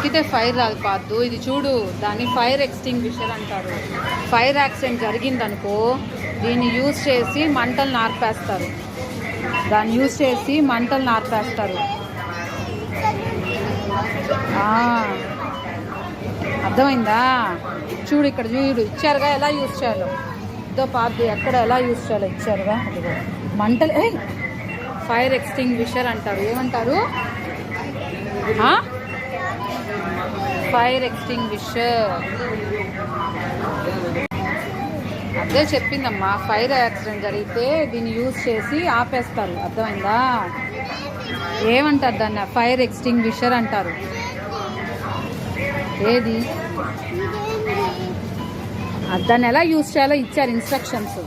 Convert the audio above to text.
నొక్కితే ఫైర్ రాదు పాదు. ఇది చూడు, దాన్ని ఫైర్ ఎక్స్టింగ్విషర్ అంటారు. ఫైర్ యాక్సిడెంట్ జరిగిందనుకో దీన్ని యూజ్ చేసి మంటలు నార్పేస్తారు. దాన్ని యూజ్ చేసి మంటలు నార్పేస్తారు. అర్థమైందా? చూడు ఇక్కడ చూడు, ఇచ్చారుగా ఎలా యూజ్ చేయాలో. ఇదో పాదు ఎక్కడ ఎలా యూజ్ చేయాలో ఇచ్చారుగా. అదిగో మంటలు ఫైర్ ఎక్స్టింగ్విషర్ అంటారు. ఏమంటారు? Fire extinguisher. అదే చెప్పిందమ్మా, ఫైర్ యాక్సిడెంట్ జరిగితే దీన్ని యూజ్ చేసి ఆపేస్తారు. అర్థమైందా? ఏమంటారు దాన్ని? ఫైర్ ఎక్స్టింగ్విషర్ అంటారు. ఏది దాన్ని ఎలా యూజ్ చేయాలో ఇచ్చారు ఇన్స్ట్రక్షన్స్.